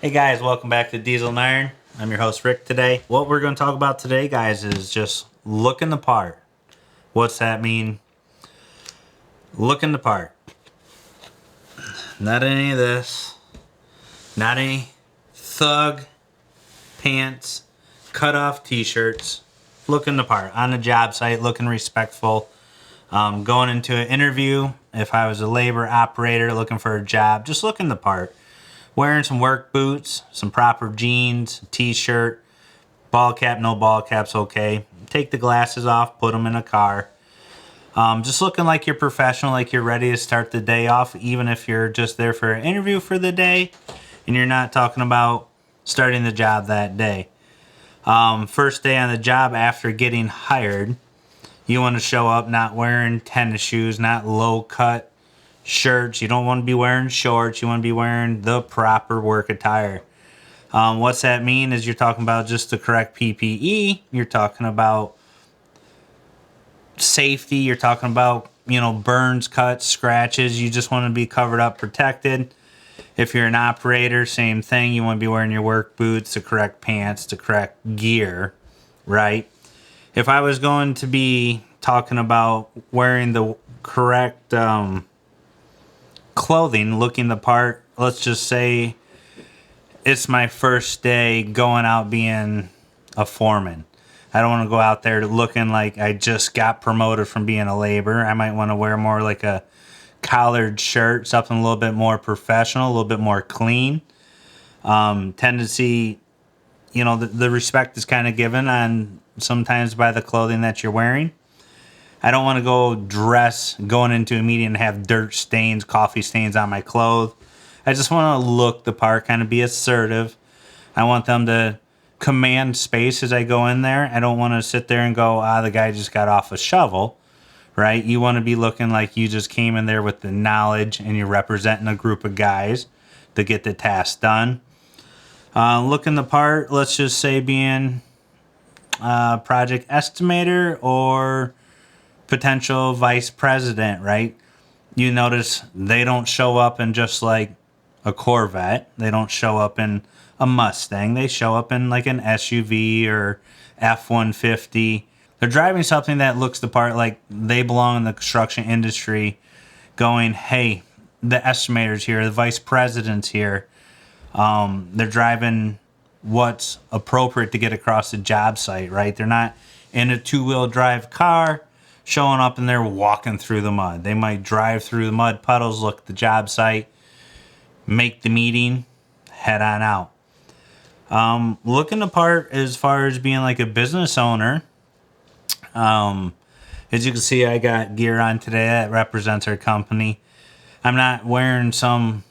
Hey guys, welcome back to Diesel and Iron. I'm your host Rick today. What we're going to talk about today, guys, is just looking the part. What's that mean? Looking the part. Not any of this. Not any thug pants, cut off t-shirts. Looking the part. On a job site, looking respectful. Going into an interview, if I was a labor operator looking for a job, just looking the part. Wearing some work boots, some proper jeans, t-shirt, ball cap, no ball cap's okay. Take the glasses off, put them in a car. Just looking like you're professional, like you're ready to start the day off, even if you're just there for an interview for the day and you're not talking about starting the job that day. First day on the job after getting hired, you want to show up not wearing tennis shoes, not low cut shirts. You don't want to be wearing shorts. You want to be wearing the proper work attire. What's that mean is you're talking about just the correct PPE. You're talking about safety. You're talking about, burns, cuts, scratches. You just want to be covered up, protected. If you're an operator, same thing. You want to be wearing your work boots, the correct pants, the correct gear, right? If I was going to be talking about wearing the correct clothing, looking the part, let's just say it's my first day going out being a foreman. I don't want to go out there looking like I just got promoted from being a laborer. I might want to wear more like a collared shirt, something a little bit more professional, a little bit more clean. Tendency, the respect is kind of given on sometimes by the clothing that you're wearing. I don't want to going into a meeting and have dirt stains, coffee stains on my clothes. I just want to look the part, kind of be assertive. I want them to command space as I go in there. I don't want to sit there and go, the guy just got off a shovel, right? You want to be looking like you just came in there with the knowledge and you're representing a group of guys to get the task done. Looking the part, let's just say being a project estimator or potential vice president, right? You notice they don't show up in just like a Corvette. They don't show up in a Mustang. They show up in like an SUV or F-150. They're driving something that looks the part, like they belong in the construction industry, going, hey, the estimator's here, the vice president's here. They're driving what's appropriate to get across the job site, right? They're not in a two-wheel drive car showing up and they're walking through the mud. They might drive through the mud puddles, look at the job site, make the meeting, head on out. Looking the part as far as being like a business owner. As you can see, I got gear on today that represents our company. I'm not wearing some,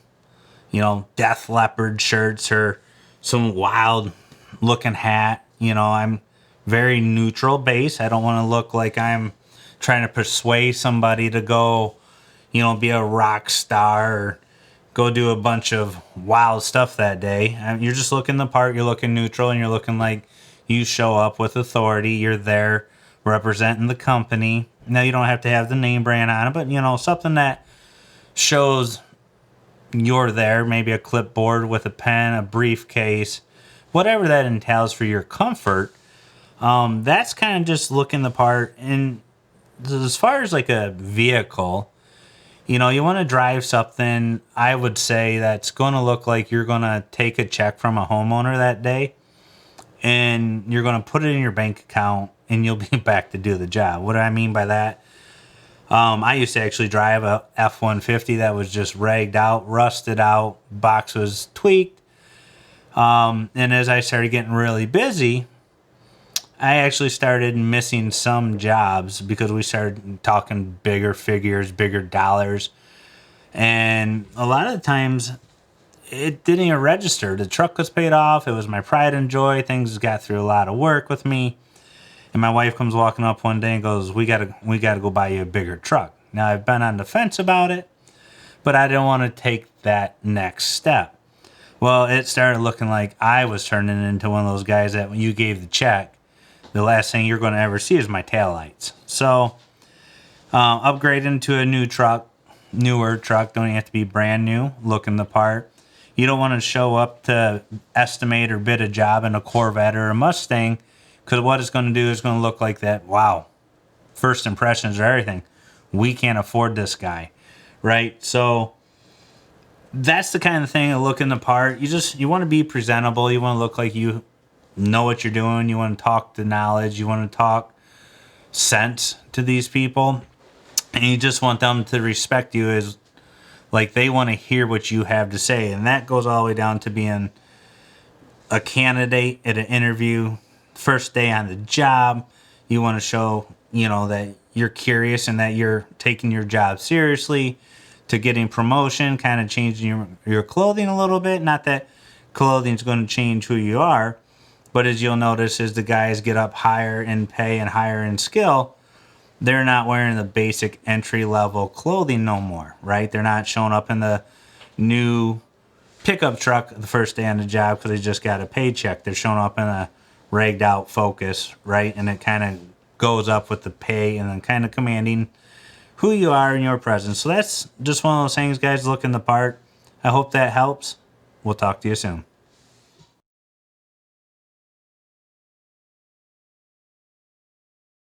Death Leopard shirts or some wild looking hat. I'm very neutral base. I don't want to look like I'm trying to persuade somebody to go, be a rock star or go do a bunch of wild stuff that day. You're just looking the part. You're looking neutral and you're looking like you show up with authority. You're there representing the company. Now, you don't have to have the name brand on it, but, something that shows you're there. Maybe a clipboard with a pen, a briefcase, whatever that entails for your comfort. That's kind of just looking the part. And as far as like a vehicle, you want to drive something, I would say, that's going to look like you're going to take a check from a homeowner that day and you're going to put it in your bank account and you'll be back to do the job. What do I mean by that? I used to actually drive a F-150 that was just ragged out, rusted out, box was tweaked. And as I started getting really busy, I actually started missing some jobs because we started talking bigger figures, bigger dollars. And a lot of the times it didn't even register. The truck was paid off. It was my pride and joy. Things got through a lot of work with me. And my wife comes walking up one day and goes, we gotta go buy you a bigger truck. Now, I've been on the fence about it, but I didn't want to take that next step. Well, it started looking like I was turning into one of those guys that when you gave the check, the last thing you're going to ever see is my taillights. So, upgrading to a newer truck, don't even have to be brand new, looking the part. You don't want to show up to estimate or bid a job in a Corvette or a Mustang, because what it's going to do is going to look like that. Wow, first impressions are everything. We can't afford this guy, right? So that's the kind of thing of looking the part. You want to be presentable. You want to look like you know what you're doing. You want to talk the knowledge. You want to talk sense to these people, and you just want them to respect you as like they want to hear what you have to say. And that goes all the way down to being a candidate at an interview, first day on the job. You want to show, that you're curious and that you're taking your job seriously, to getting promotion, kind of changing your clothing a little bit. Not that clothing's going to change who you are, but as you'll notice, as the guys get up higher in pay and higher in skill, they're not wearing the basic entry level clothing no more, right? They're not showing up in the new pickup truck the first day on the job because they just got a paycheck. They're showing up in a ragged out Focus, right? And it kind of goes up with the pay and then kind of commanding who you are in your presence. So that's just one of those things, guys, looking the part. I hope that helps. We'll talk to you soon.